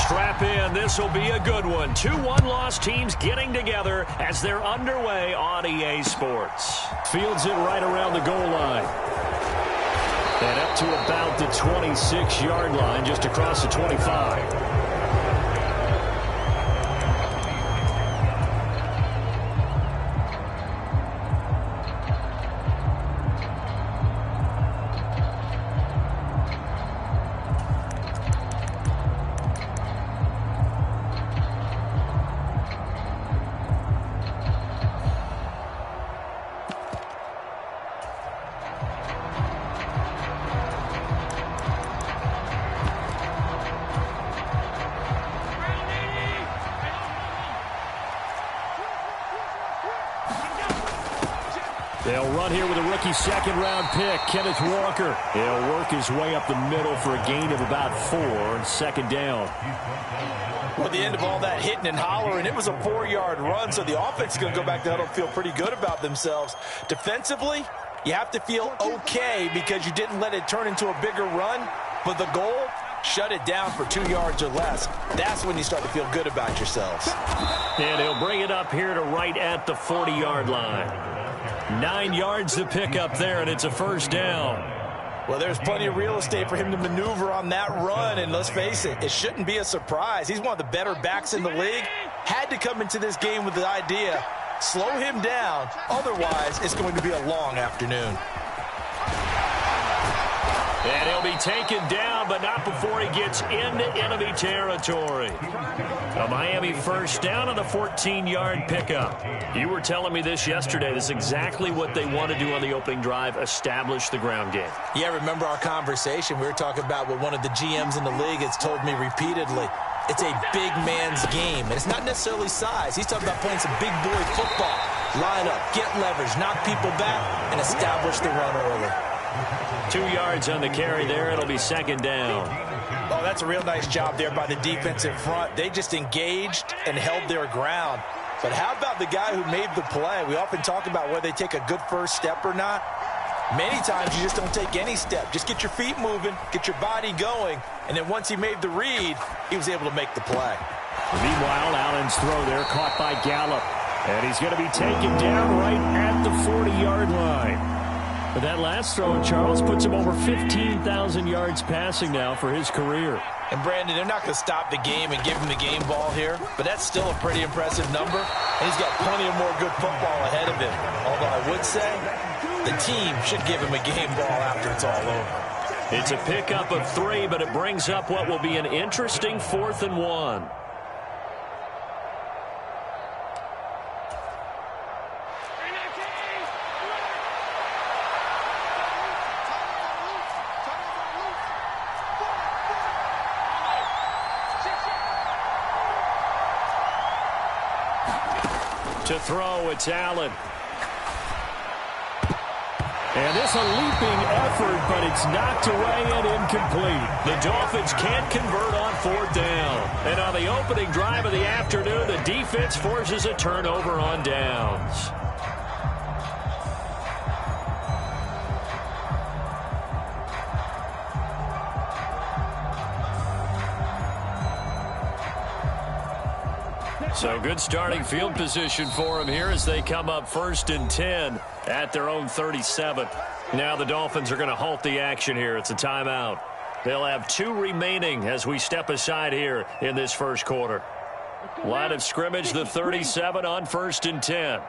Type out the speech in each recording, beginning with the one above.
Strap in. This will be a good one. 2-1 loss teams getting together as they're underway on EA Sports. Fields it right around the goal line. And up to about the 26-yard line, just across the 25. They'll run here with a rookie second-round pick, Kenneth Walker. He'll work his way up the middle for a gain of about 4 on second down. Well, at the end of all that hitting and hollering, it was a 4-yard run, so the offense is going to go back to huddle and feel pretty good about themselves. Defensively, you have to feel okay because you didn't let it turn into a bigger run, but the goal, shut it down for 2 yards or less. That's when you start to feel good about yourselves. And he'll bring it up here to right at the 40-yard line. 9 yards to pick up there, and it's a first down. Well, there's plenty of real estate for him to maneuver on that run, and let's face it, it shouldn't be a surprise. He's one of the better backs in the league. Had to come into this game with the idea, slow him down, otherwise it's going to be a long afternoon. And he'll be taken down, but not before he gets into enemy territory. A Miami first down on the 14-yard pickup. You were telling me this yesterday. This is exactly what they want to do on the opening drive, establish the ground game. Yeah, remember our conversation. We were talking about what one of the GMs in the league has told me repeatedly. It's a big man's game, and it's not necessarily size. He's talking about playing some big boy football. Line up, get leverage, knock people back, and establish the run early. 2 yards on the carry there. It'll be second down. Oh, that's a real nice job there by the defensive front. They just engaged and held their ground. But how about the guy who made the play? We often talk about whether they take a good first step or not. Many times you just don't take any step. Just get your feet moving, get your body going, and then once he made the read, he was able to make the play. Meanwhile, Allen's throw there caught by Gallup. And he's going to be taken down right at the 40-yard line. But that last throw, Charles, puts him over 15,000 yards passing now for his career. And, Brandon, they're not going to stop the game and give him the game ball here, but that's still a pretty impressive number. And he's got plenty of more good football ahead of him. Although I would say the team should give him a game ball after it's all over. It's a pickup of 3, but it brings up what will be an interesting 4th and 1. To throw, it's Allen. And this a leaping effort, but it's knocked away and incomplete. The Dolphins can't convert on 4th down. And on the opening drive of the afternoon, the defense forces a turnover on downs. So good starting field position for them here as they come up 1st and 10 at their own 37. Now the Dolphins are going to halt the action here. It's a timeout. They'll have 2 remaining as we step aside here in this first quarter. Line of scrimmage, the 37 on 1st and 10.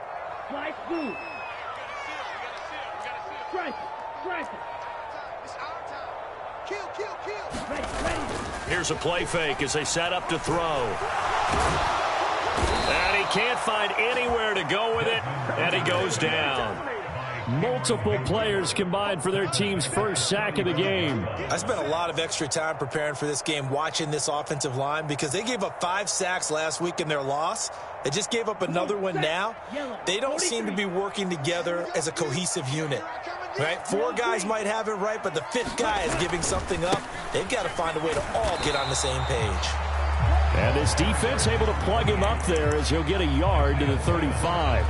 Here's a play fake as they set up to throw. And he can't find anywhere to go with it, and he goes down. Multiple players combined for their team's first sack of the game. I spent a lot of extra time preparing for this game watching this offensive line because they gave up 5 sacks last week in their loss. They just gave up another one now. They don't seem to be working together as a cohesive unit. Right? 4 guys might have it right, but the 5th guy is giving something up. They've got to find a way to all get on the same page. And this defense able to plug him up there as he'll get a yard to the 35.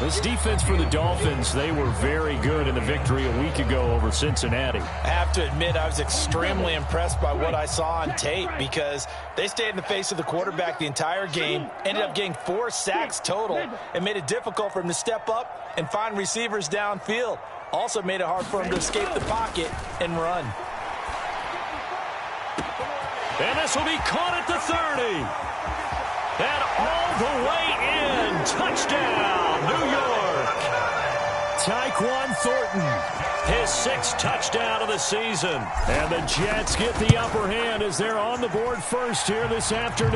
This defense for the Dolphins, they were very good in the victory a week ago over Cincinnati. I have to admit, I was extremely impressed by what I saw on tape because they stayed in the face of the quarterback the entire game, ended up getting 4 sacks total, and made it difficult for him to step up and find receivers downfield. Also made it hard for him to escape the pocket and run. And this will be caught at the 30. And all the way in. Touchdown, New York. Tyquan Thornton, his 6th touchdown of the season. And the Jets get the upper hand as they're on the board first here this afternoon.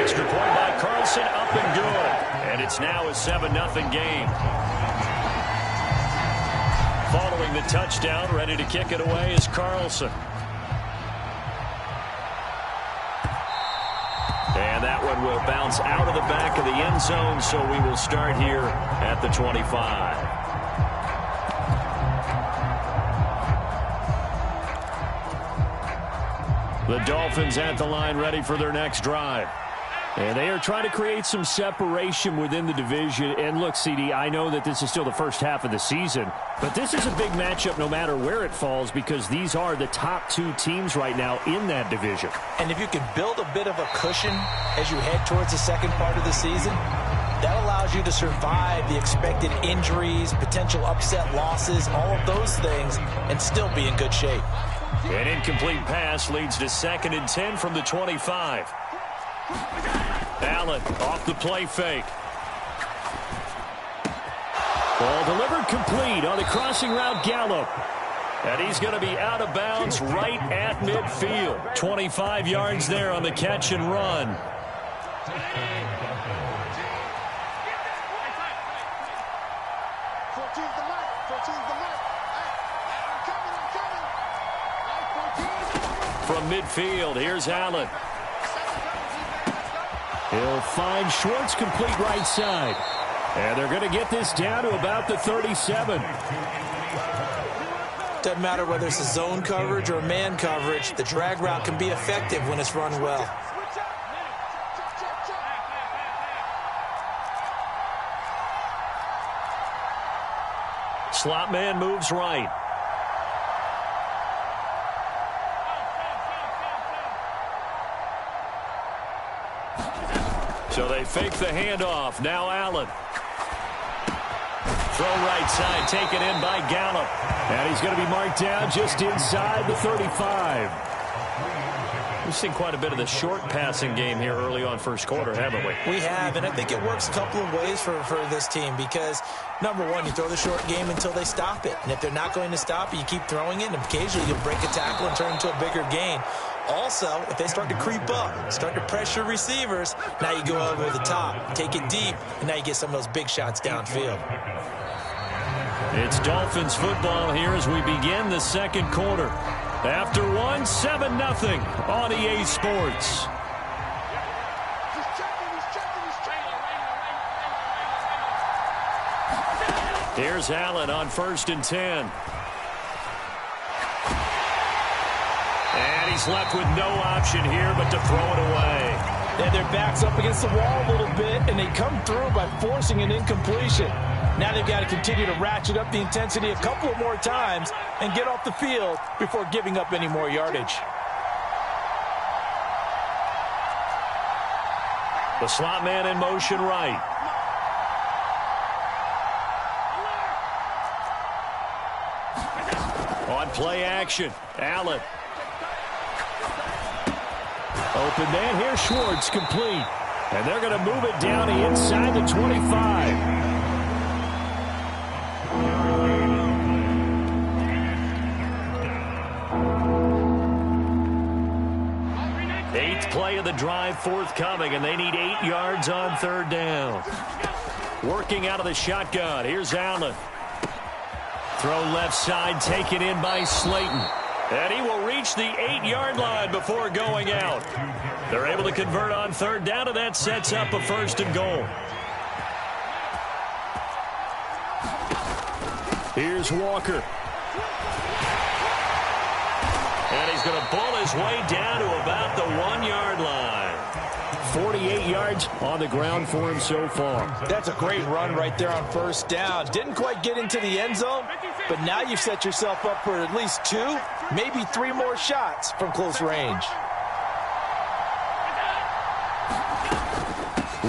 Extra point by Carlson, up and good. And it's now a 7-0 game. Following the touchdown, ready to kick it away is Carlson. And that one will bounce out of the back of the end zone, so we will start here at the 25. The Dolphins at the line ready for their next drive. And they are trying to create some separation within the division. And look, CD, I know that this is still the first half of the season, but this is a big matchup no matter where it falls because these are the top 2 teams right now in that division. And if you can build a bit of a cushion as you head towards the second part of the season, that allows you to survive the expected injuries, potential upset losses, all of those things, and still be in good shape. An incomplete pass leads to 2nd and 10 from the 25. Allen off the play fake. Ball delivered complete on the crossing route Gallup. And he's going to be out of bounds right at midfield. 25 yards there on the catch and run. From midfield, here's Allen. He'll find Schwartz complete right side. And they're going to get this down to about the 37. Doesn't matter whether it's a zone coverage or man coverage, the drag route can be effective when it's run well. Slot man moves right. So they fake the handoff. Now Allen. Throw right side, taken in by Gallup. And he's going to be marked down just inside the 35. We've seen quite a bit of the short passing game here early on first quarter, haven't we? We have, and I think it works a couple of ways for this team because, number one, you throw the short game until they stop it. And if they're not going to stop it, you keep throwing it, and occasionally you'll break a tackle and turn into a bigger gain. Also, if they start to creep up, start to pressure receivers, now you go over the top, take it deep, and now you get some of those big shots downfield. It's Dolphins football here as we begin the second quarter. After one, 7-0 on EA Sports. Here's Allen on 1st and 10. And he's left with no option here but to throw it away. And their back's up against the wall a little bit, and they come through by forcing an incompletion. Now they've got to continue to ratchet up the intensity a couple of more times and get off the field before giving up any more yardage. The slot man in motion right. On play action, Allen. Open man, here's Schwartz, complete. And they're going to move it down to inside the 25. Eighth play of the drive forthcoming, and they need 8 yards on 3rd down. Working out of the shotgun, here's Allen. Throw left side, taken in by Slayton. And he will reach the 8-yard line before going out. They're able to convert on 3rd down, and that sets up a 1st and goal. Here's Walker. And he's going to pull his way down to about the 1-yard line. 48 yards on the ground for him so far. That's a great run right there on first down. Didn't quite get into the end zone, but now you've set yourself up for at least 2, maybe 3 more shots from close range.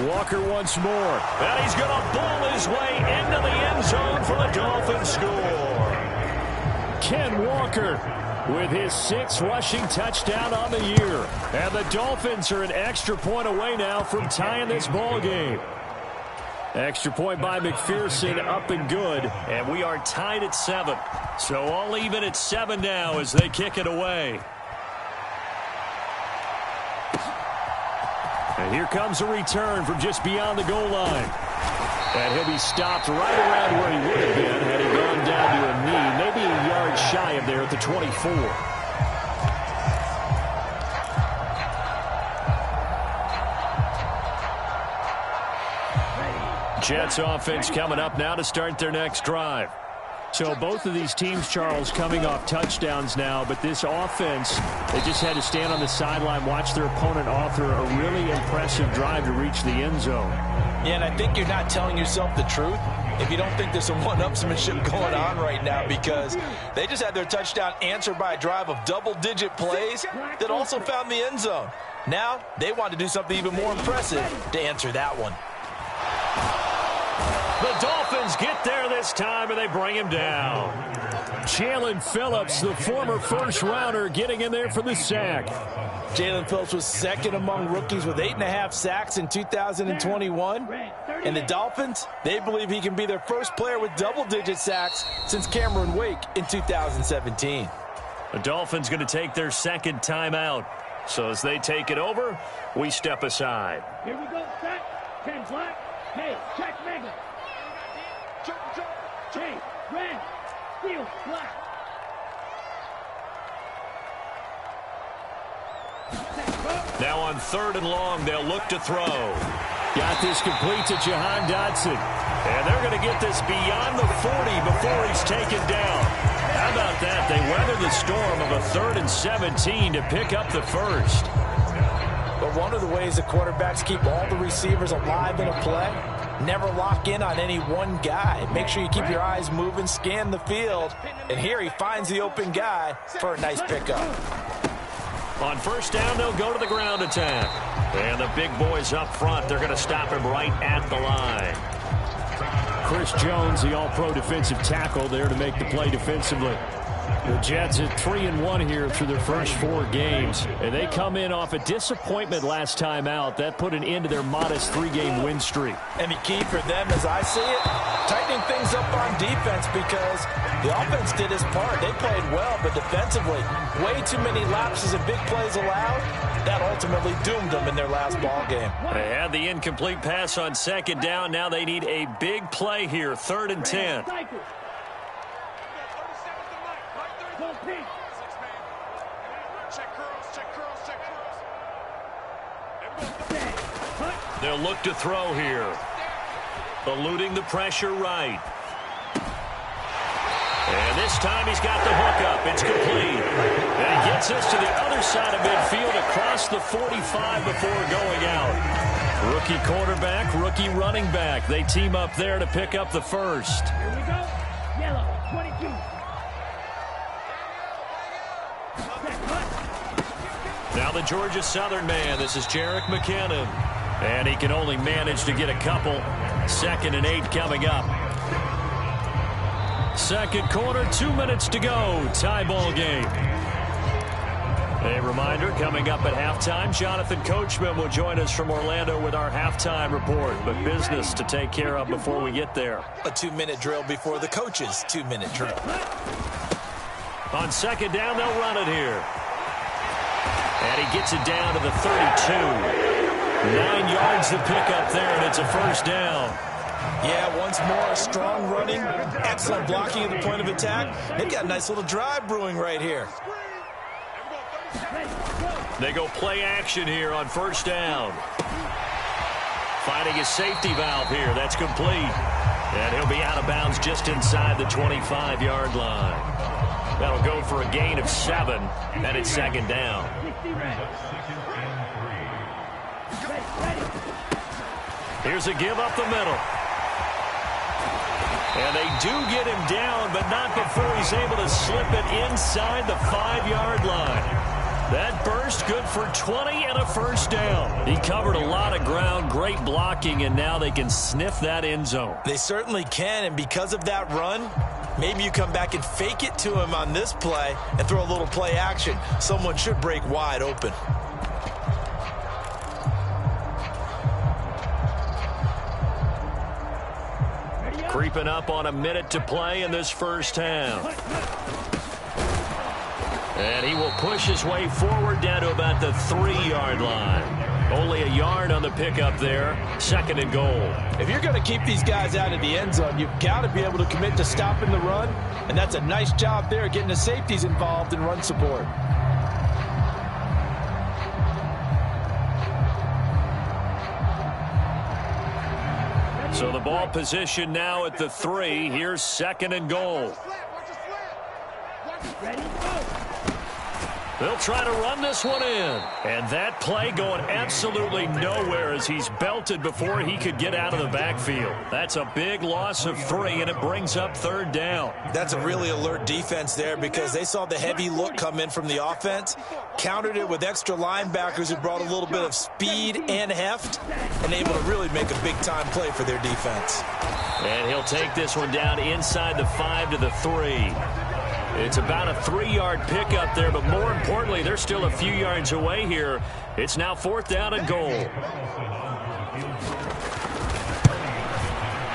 Walker once more, and he's going to ball his way into the end zone for the Dolphins score. Ken Walker with his 6th rushing touchdown on the year. And the Dolphins are an extra point away now from tying this ball game. Extra point by McPherson, up and good. And we are tied at 7. So all even at 7 now as they kick it away. And here comes a return from just beyond the goal line. And he'll be stopped right around where he would have been had he gone down to a knee, maybe a yard shy of there at the 24. Jets offense coming up now to start their next drive. So both of these teams, Charles, coming off touchdowns now, but this offense, they just had to stand on the sideline, watch their opponent author a really impressive drive to reach the end zone. Yeah, and I think you're not telling yourself the truth if you don't think there's some one-upsmanship going on right now, because they just had their touchdown answered by a drive of double-digit plays that also found the end zone. Now they want to do something even more impressive to answer that one. The Dolphins get there this time, and they bring him down. Jalen Phillips, the former first-rounder, getting in there for the sack. Jalen Phillips was second among rookies with 8.5 sacks in 2021. And the Dolphins, they believe he can be their first player with double-digit sacks since Cameron Wake in 2017. The Dolphins going to take their second timeout. So as they take it over, we step aside. Here we go, set, 10 black, hey, check mega. Hey, red, steel, black. Now on 3rd and long, they'll look to throw. Got this complete to Jahan Dotson. And they're going to get this beyond the 40 before he's taken down. How about that? They weather the storm of a 3rd and 17 to pick up the first. But one of the ways the quarterbacks keep all the receivers alive in a play, never lock in on any one guy. Make sure you keep your eyes moving, scan the field. And here he finds the open guy for a nice pickup. On first down, they'll go to the ground attack. And the big boys up front, they're going to stop him right at the line. Chris Jones, the all-pro defensive tackle, there to make the play defensively. The Jets at 3-1 here through their first 4 games. And they come in off a disappointment last time out. That put an end to their modest 3-game win streak. And the key for them, as I see it, tightening things up on defense, because the offense did its part. They played well, but defensively, way too many lapses and big plays allowed. That ultimately doomed them in their last ball game. They had the incomplete pass on 2nd down. Now they need a big play here, 3rd and 10. They'll look to throw here. Eluding the pressure right. And this time he's got the hook up. It's complete. And he gets us to the other side of midfield across the 45 before going out. Rookie quarterback, rookie running back. They team up there to pick up the first. Here we go. Yellow, 22. Now the Georgia Southern man. This is Jerick McKinnon. And he can only manage to get a couple. 2nd and 8 coming up. Second quarter, 2 minutes to go. Tie ball game. A reminder, coming up at halftime, Jonathan Coachman will join us from Orlando with our halftime report. But business to take care of before we get there. A 2-minute drill before the coach's 2-minute drill. On 2nd down, they'll run it here. And he gets it down to the 32. 9 yards to pick up there, and it's a first down. Yeah, once more, strong running, excellent blocking at the point of attack. They've got a nice little drive brewing right here. They go play action here on first down. Finding his safety valve here. That's complete. And he'll be out of bounds just inside the 25-yard line. That'll go for a gain of 7, and it's 2nd down. Here's a give up the middle. And they do get him down, but not before he's able to slip it inside the 5-yard line. That burst good for 20 and a first down. He covered a lot of ground, great blocking, and now they can sniff that end zone. They certainly can, and because of that run, maybe you come back and fake it to him on this play and throw a little play action. Someone should break wide open. Creeping up on a minute to play in this first half. And he will push his way forward down to about the 3-yard line. Only a yard on the pickup there. 2nd and goal. If you're going to keep these guys out of the end zone, you've got to be able to commit to stopping the run. And that's a nice job there, getting the safeties involved in run support. So the ball position now at the 3. Here's 2nd and goal. They'll try to run this one in. And that play going absolutely nowhere as he's belted before he could get out of the backfield. That's a big loss of 3, and it brings up 3rd down. That's a really alert defense there because they saw the heavy look come in from the offense, countered it with extra linebackers who brought a little bit of speed and heft, and able to really make a big-time play for their defense. And he'll take this one down inside the 5 to the 3. It's about a 3-yard pickup there, but more importantly, they're still a few yards away here. It's now 4th down and goal.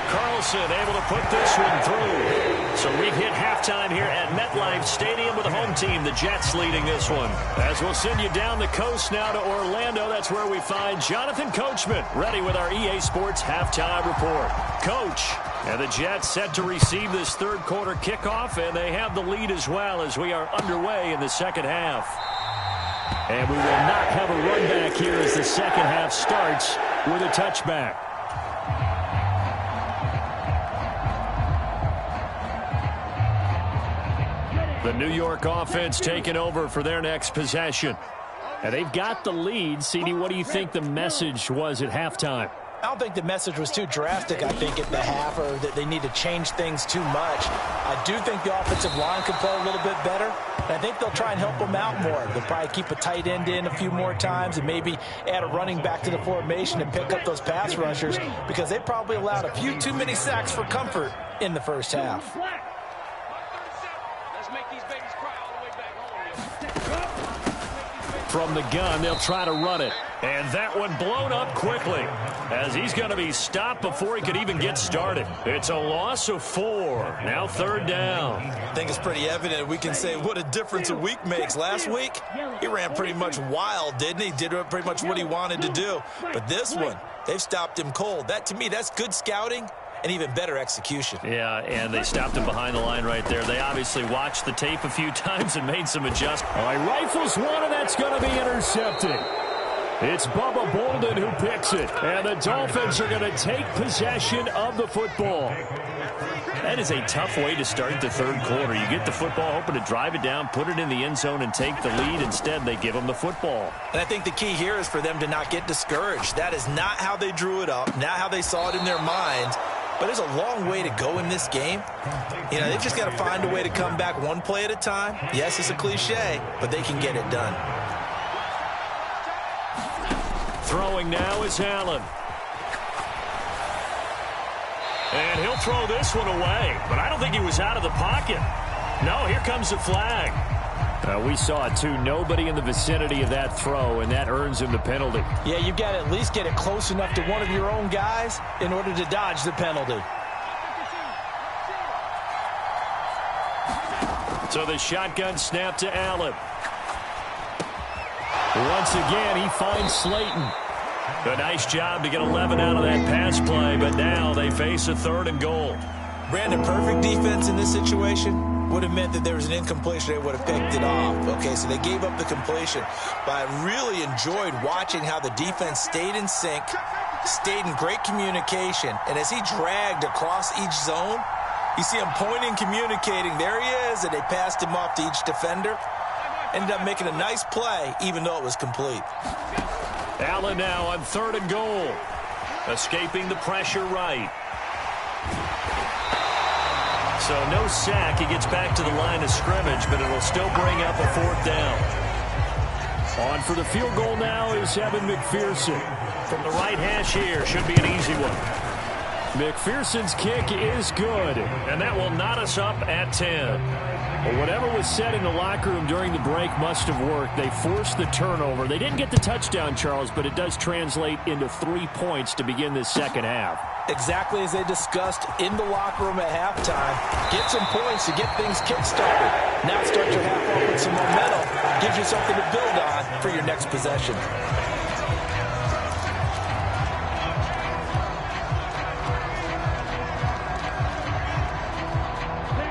Carlson able to put this one through. So we've hit halftime here at MetLife Stadium with the home team, the Jets, leading this one. As we'll send you down the coast now to Orlando, that's where we find Jonathan Coachman, ready with our EA Sports halftime report. Coach. And the Jets set to receive this 3rd quarter kickoff, and they have the lead as well as we are underway in the 2nd half. And we will not have a run back here as the 2nd half starts with a touchback. The New York offense taking over for their next possession. And they've got the lead. CD, what do you think the message was at halftime? I don't think the message was too drastic, I think, at the half, or that they need to change things too much. I do think the offensive line could play a little bit better. And I think they'll try and help them out more. They'll probably keep a tight end in a few more times and maybe add a running back to the formation and pick up those pass rushers because they probably allowed a few too many sacks for comfort in the first half. From the gun, they'll try to run it. And that one blown up quickly as he's going to be stopped before he could even get started. It's a loss of 4. Now 3rd down. I think it's pretty evident. We can say what a difference a week makes. Last week, he ran pretty much wild, didn't he? Did pretty much what he wanted to do. But this one, they've stopped him cold. That, to me, that's good scouting and even better execution. Yeah, and they stopped him behind the line right there. They obviously watched the tape a few times and made some adjustments. All right, rifles one, and that's going to be intercepted. It's Bubba Bolden who picks it, and the Dolphins are going to take possession of the football. That is a tough way to start the 3rd quarter. You get the football, hoping to drive it down, put it in the end zone, and take the lead. Instead, they give them the football. And I think the key here is for them to not get discouraged. That is not how they drew it up, not how they saw it in their minds. But there's a long way to go in this game. You know, they've just got to find a way to come back one play at a time. Yes, it's a cliche, but they can get it done. Throwing now is Allen. And he'll throw this one away. But I don't think he was out of the pocket. No, here comes the flag. We saw it, too. Nobody in the vicinity of that throw, and that earns him the penalty. Yeah, you've got to at least get it close enough to one of your own guys in order to dodge the penalty. So the shotgun snap to Allen. Once again, he finds Slayton. A nice job to get 11 out of that pass play, but now they face a 3rd and goal. Brandon, perfect defense in this situation would have meant that there was an incompletion. They would have picked it off. Okay, so they gave up the completion. But I really enjoyed watching how the defense stayed in sync, stayed in great communication. And as he dragged across each zone, you see him pointing, communicating. There he is, and they passed him off to each defender. Ended up making a nice play, even though it was complete. Allen now on 3rd and goal. Escaping the pressure right. So no sack. He gets back to the line of scrimmage, but it'll still bring up a 4th down. On for the field goal now is Evan McPherson. From the right hash here, should be an easy one. McPherson's kick is good. And that will knot us up at 10. Well, whatever was said in the locker room during the break must have worked. They forced the turnover. They didn't get the touchdown, Charles, but it does translate into 3 points to begin this second half. Exactly as they discussed in the locker room at halftime. Get some points to get things kick-started. Now start your half off with some momentum. Gives you something to build on for your next possession.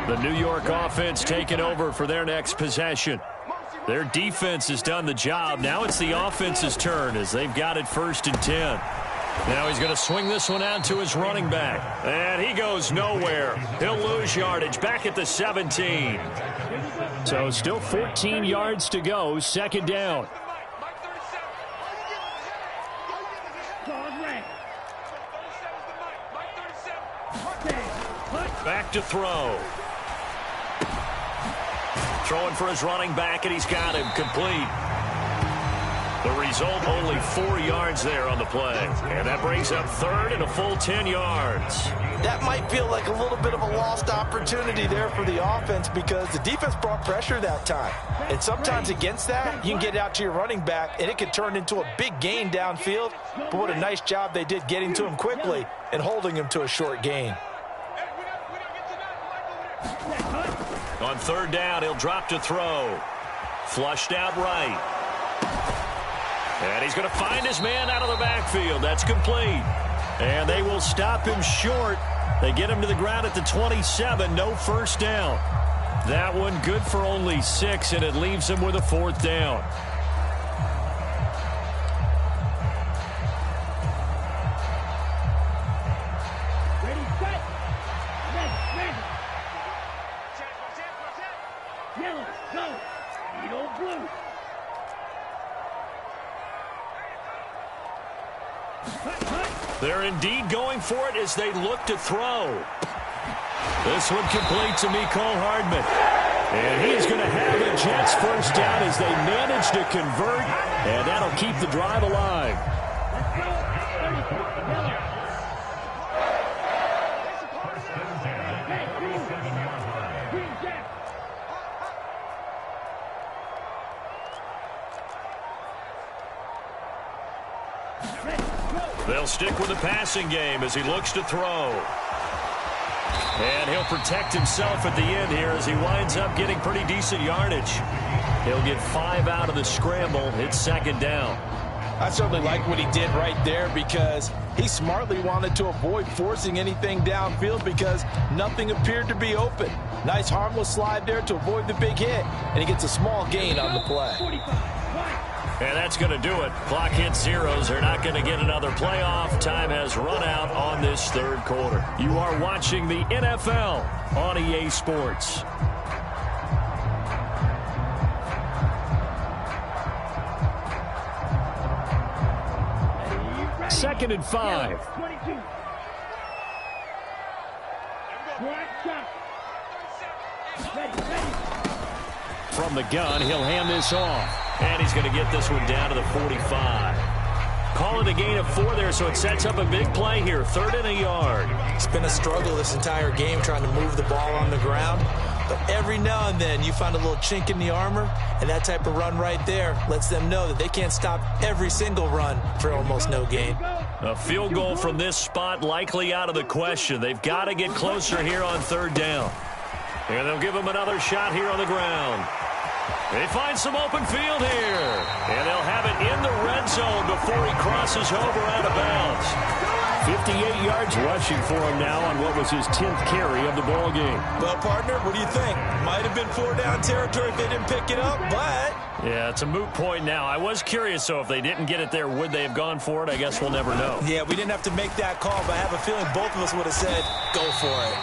The New York offense taking over for their next possession. Their defense has done the job. Now it's the offense's turn as they've got it 1st and 10. Now he's going to swing this one out to his running back. And he goes nowhere. He'll lose yardage back at the 17. So still 14 yards to go. 2nd down. Back to throw. Throwing for his running back, and he's got him complete. The result, only 4 yards there on the play. And that brings up 3rd and a full 10 yards. That might feel like a little bit of a lost opportunity there for the offense because the defense brought pressure that time. And sometimes against that, you can get out to your running back, and it could turn into a big gain downfield. But what a nice job they did getting to him quickly and holding him to a short gain. On 3rd down, he'll drop to throw. Flushed out right. And he's going to find his man out of the backfield. That's complete. And they will stop him short. They get him to the ground at the 27. No 1st down. That one good for only 6, and it leaves him with a 4th down. They're indeed going for it as they look to throw. This one complete to Mecole Hardman. And he is going to have the Jets 1st down as they manage to convert, and that'll keep the drive alive. They'll stick with the passing game as he looks to throw. And he'll protect himself at the end here as he winds up getting pretty decent yardage. He'll get 5 out of the scramble. It's 2nd down. I certainly like what he did right there because he smartly wanted to avoid forcing anything downfield because nothing appeared to be open. Nice harmless slide there to avoid the big hit, and he gets a small gain on the play. And that's going to do it. Clock hits zeros. They're not going to get another playoff. Time has run out on this 3rd quarter. You are watching the NFL on EA Sports. Second and 5. From the gun, he'll hand this off. And he's going to get this one down to the 45. Call it a gain of 4 there, so it sets up a big play here. 3rd and a yard. It's been a struggle this entire game trying to move the ball on the ground. But every now and then you find a little chink in the armor, and that type of run right there lets them know that they can't stop every single run for almost no gain. A field goal from this spot likely out of the question. They've got to get closer here on 3rd down. And they'll give him another shot here on the ground. They find some open field here. And they'll have it in the red zone before he crosses over out of bounds. 58 yards rushing for him now on what was his 10th carry of the ball game. Well, partner, what do you think? Might have been 4-down territory if they didn't pick it up, but... Yeah, it's a moot point now. I was curious, so if they didn't get it there, would they have gone for it? I guess we'll never know. Yeah, we didn't have to make that call, but I have a feeling both of us would have said, go for it.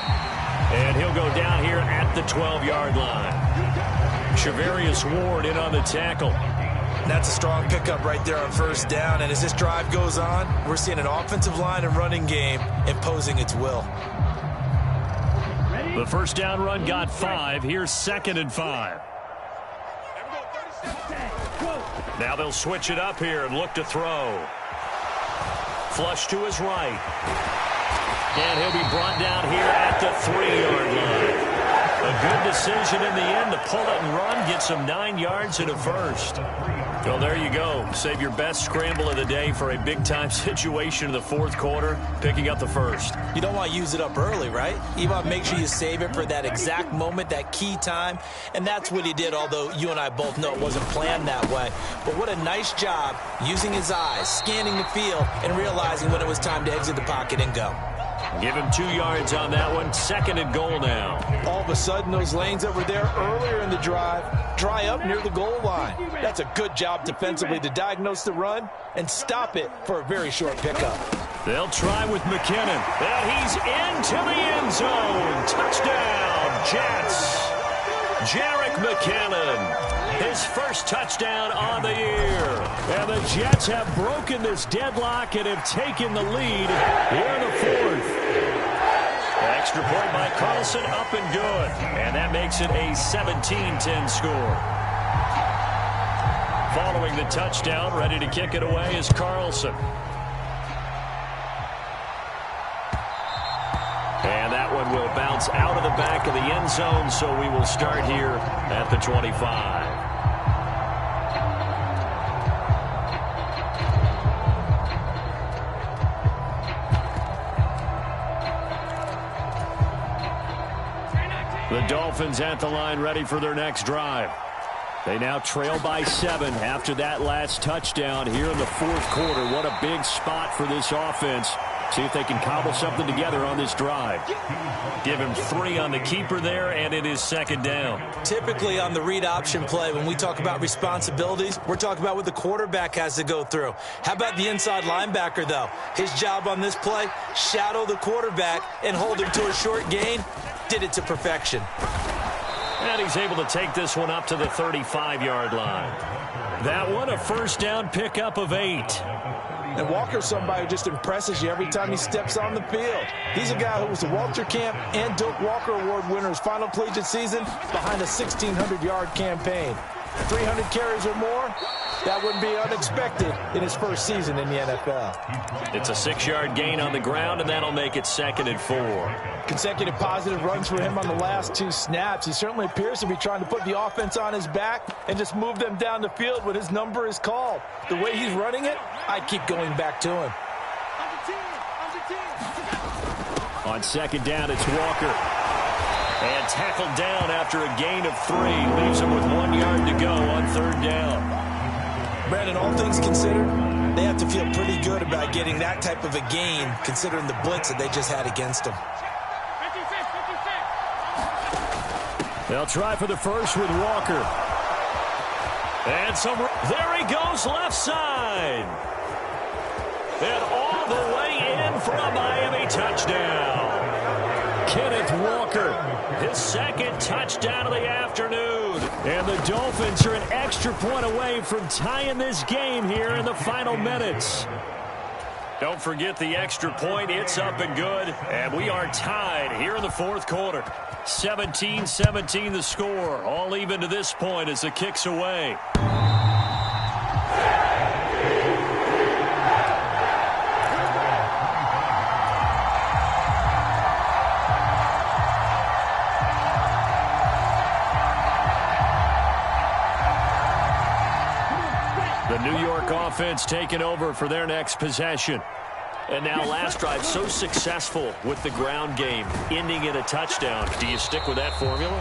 And he'll go down here at the 12-yard line. Shavarius Ward in on the tackle. And that's a strong pickup right there on first down. And as this drive goes on, we're seeing an offensive line and running game imposing its will. The first down run got 5. Here's 2nd and 5. Now they'll switch it up here and look to throw. Flush to his right. And he'll be brought down here at the 3-yard line. A good decision in the end to pull it and run, get some 9 yards and a first. Well, there you go. Save your best scramble of the day for a big-time situation in the fourth quarter, picking up the first. You don't want to use it up early, right? You want to make sure you save it for that exact moment, that key time. And that's what he did, although you and I both know it wasn't planned that way. But what a nice job using his eyes, scanning the field, and realizing when it was time to exit the pocket and go. Give him 2 yards on that one. 2nd and goal now. All of a sudden, those lanes that were there earlier in the drive dry up near the goal line. That's a good job defensively to diagnose the run and stop it for a very short pickup. They'll try with McKinnon. And he's into the end zone. Touchdown, Jets. Jerick McKinnon. His first touchdown on the year. And the Jets have broken this deadlock and have taken the lead here in the fourth. Extra point by Carlson, up and good. And that makes it a 17-10 score. Following the touchdown, ready to kick it away is Carlson. And that one will bounce out of the back of the end zone, so we will start here at the 25. The Dolphins at the line ready for their next drive. They now trail by 7 after that last touchdown here in the fourth quarter. What a big spot for this offense. See if they can cobble something together on this drive. Give him 3 on the keeper there, and it is 2nd down. Typically on the read option play, when we talk about responsibilities, we're talking about what the quarterback has to go through. How about the inside linebacker, though? His job on this play, shadow the quarterback and hold him to a short gain. Did it to perfection. And he's able to take this one up to the 35-yard line. That one, a first down pickup of 8. And Walker's somebody who just impresses you every time he steps on the field. He's a guy who was the Walter Camp and Doak Walker Award winner's final collegiate season behind a 1,600-yard campaign. 300 carries or more, that wouldn't be unexpected in his first season in the NFL. It's a 6-yard gain on the ground, and that'll make it 2nd and 4. Consecutive positive runs for him on the last 2 snaps. He certainly appears to be trying to put the offense on his back and just move them down the field when his number is called. The way he's running it, I keep going back to him. On 2nd down, it's Walker. And tackled down after a gain of 3. Leaves him with 1 yard to go on 3rd down. Brandon, all things considered, they have to feel pretty good about getting that type of a gain considering the blitz that they just had against them. They'll try for the first with Walker. And there he goes left side. And all the way in for a Miami touchdown. Kenneth Walker, his 2nd touchdown of the afternoon. And the Dolphins are an extra point away from tying this game here in the final minutes. Don't forget the extra point. It's up and good. And we are tied here in the fourth quarter. 17-17 the score. All even to this point as the kick's away. The New York offense taking over for their next possession. And now last drive so successful with the ground game, ending in a touchdown. Do you stick with that formula?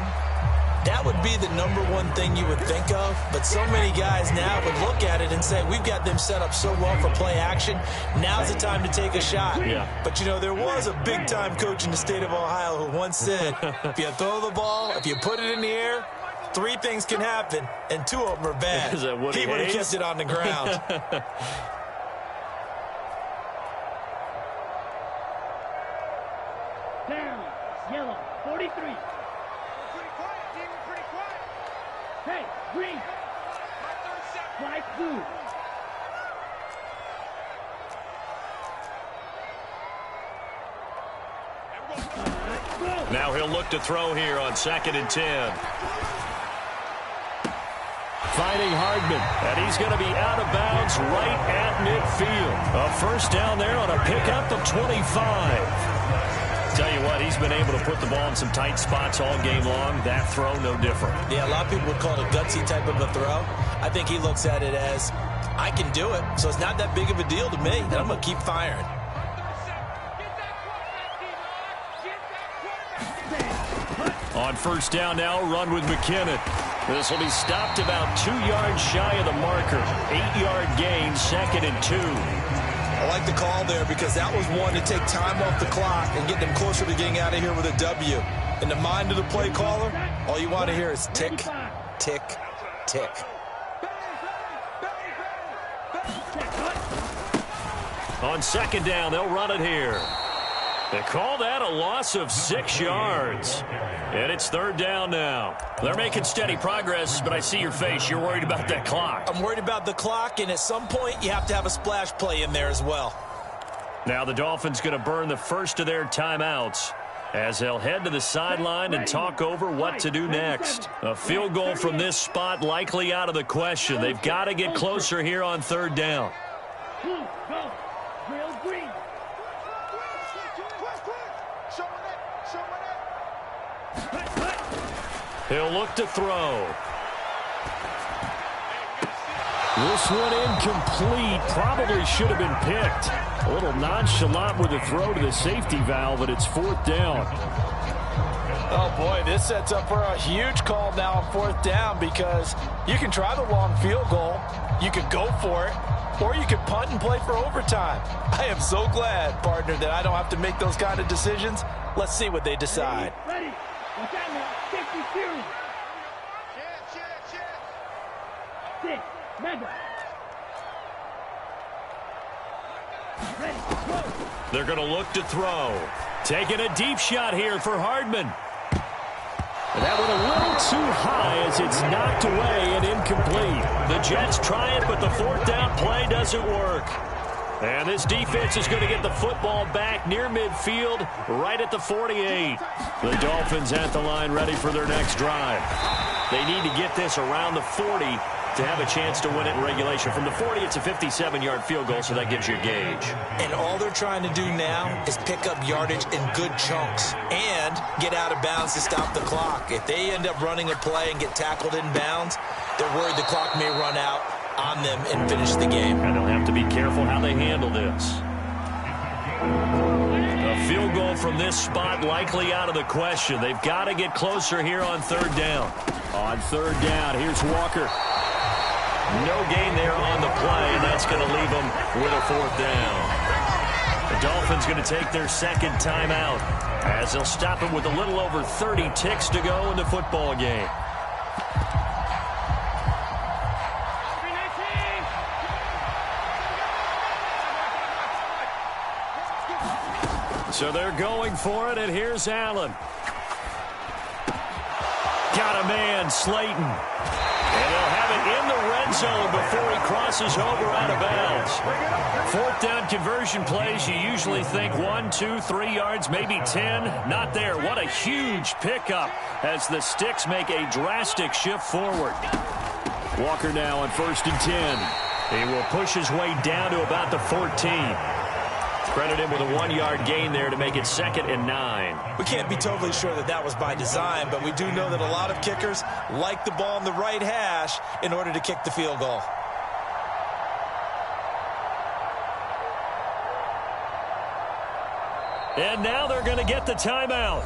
That would be the number one thing you would think of, but so many guys now would look at it and say, we've got them set up so well for play action. Now's the time to take a shot. Yeah. But, you know, there was a big-time coach in the state of Ohio who once said, if you throw the ball, if you put it in the air, 3 things can happen, and 2 of them are bad. Is that Woody He would have Hayes? kept it on the ground. Down, yellow, 43. Pretty quiet, team. Pretty quiet. Hey, green. My 3rd set. Fly through. Now he'll look to throw here on 2nd and 10. Finding Hardman. And he's going to be out of bounds right at midfield. A first down there on a pickup of 25. Tell you what, he's been able to put the ball in some tight spots all game long. That throw, no different. Yeah, a lot of people would call it a gutsy type of a throw. I think he looks at it as, I can do it, so it's not that big of a deal to me, and I'm going to keep firing. On first down now, run with McKinnon. This will be stopped about 2 yards shy of the marker. 8-yard gain, 2nd and 2. I like the call there because that was one to take time off the clock and get them closer to getting out of here with a W. In the mind of the play caller, all you want to hear is tick, tick, tick. On 2nd down, they'll run it here. They call that a loss of 6 yards. And it's 3rd down now. They're making steady progress, but I see your face. You're worried about that clock. I'm worried about the clock, and at some point, you have to have a splash play in there as well. Now the Dolphins going to burn the first of their timeouts as they'll head to the sideline and talk over what to do next. A field goal from this spot likely out of the question. They've got to get closer here on 3rd down. He'll look to throw. This one incomplete. Probably should have been picked. A little nonchalant with the throw to the safety valve, but it's 4th down. Oh, boy, this sets up for a huge call now on 4th down because you can try the long field goal, you could go for it, or you could punt and play for overtime. I am so glad, partner, that I don't have to make those kind of decisions. Let's see what they decide. Ready. What's that now? 50 series. Six. Mega. Ready. Go. They're going to look to throw. Taking a deep shot here for Hardman. And that went a little too high as it's knocked away and incomplete. The Jets try it, but the 4th down play doesn't work. And this defense is going to get the football back near midfield, right at the 48. The Dolphins at the line ready for their next drive. They need to get this around the 40 to have a chance to win it in regulation. From the 40, it's a 57-yard field goal, so that gives you a gauge. And all they're trying to do now is pick up yardage in good chunks and get out of bounds to stop the clock. If they end up running a play and get tackled in bounds, they're worried the clock may run out on them and finish the game. And they'll have to be careful how they handle this. A field goal from this spot likely out of the question. They've got to get closer here on 3rd down. On 3rd down, here's Walker. No gain there on the play, and that's going to leave them with a 4th down. The Dolphins going to take their 2nd timeout as they'll stop it with a little over 30 ticks to go in the football game. So they're going for it, and here's Allen. Got a man, Slayton. And they'll have it in the red zone before he crosses over out of bounds. 4th down conversion plays, you usually think 1, 2, 3 yards, maybe 10. Not there. What a huge pickup as the Sticks make a drastic shift forward. Walker now on 1st and 10. He will push his way down to about the 14. Credit him with a 1-yard gain there to make it 2nd and 9. We can't be totally sure that that was by design, but we do know that a lot of kickers like the ball in the right hash in order to kick the field goal. And now they're going to get the timeout.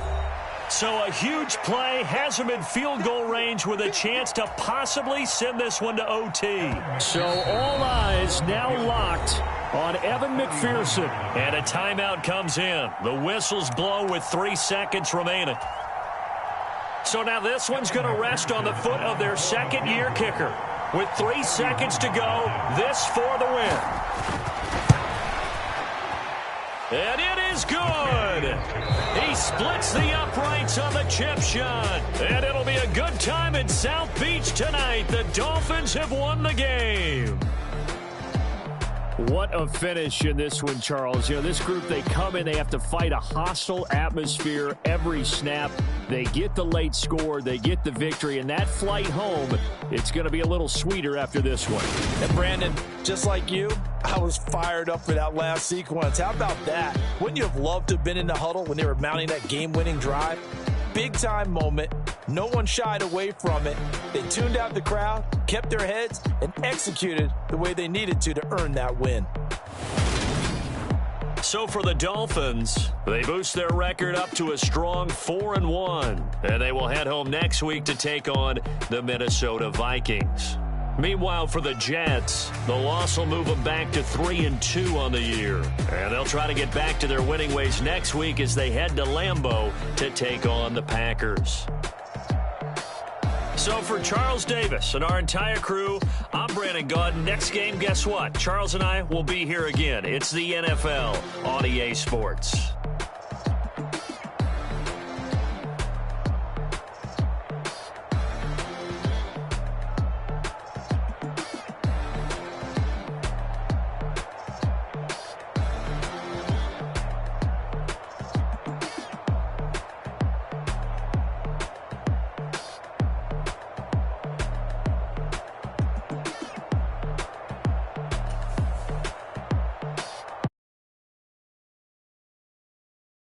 So a huge play has them in field goal range with a chance to possibly send this one to OT. So all eyes now locked on Evan McPherson. And a timeout comes in. The whistles blow with 3 seconds remaining. So now this one's going to rest on the foot of their second-year kicker. With 3 seconds to go, this for the win. And it is good. He splits the uprights on the chip shot. And it'll be a good time in South Beach tonight. The Dolphins have won the game. What a finish in this one, Charles. You know, this group, they come in, they have to fight a hostile atmosphere every snap. They get the late score, they get the victory, and that flight home, it's going to be a little sweeter after this one. And Brandon, just like you, I was fired up for that last sequence. How about that? Wouldn't you have loved to have been in the huddle when they were mounting that game-winning drive? Big-time moment. No one shied away from it. They tuned out the crowd, kept their heads, and executed the way they needed to earn that win. So for the Dolphins, they boost their record up to a strong 4-1. And they will head home next week to take on the Minnesota Vikings. Meanwhile, for the Jets, the loss will move them back to 3-2 on the year. And they'll try to get back to their winning ways next week as they head to Lambeau to take on the Packers. So for Charles Davis and our entire crew, I'm Brandon Gaudin. Next game, guess what? Charles and I will be here again. It's the NFL on EA Sports.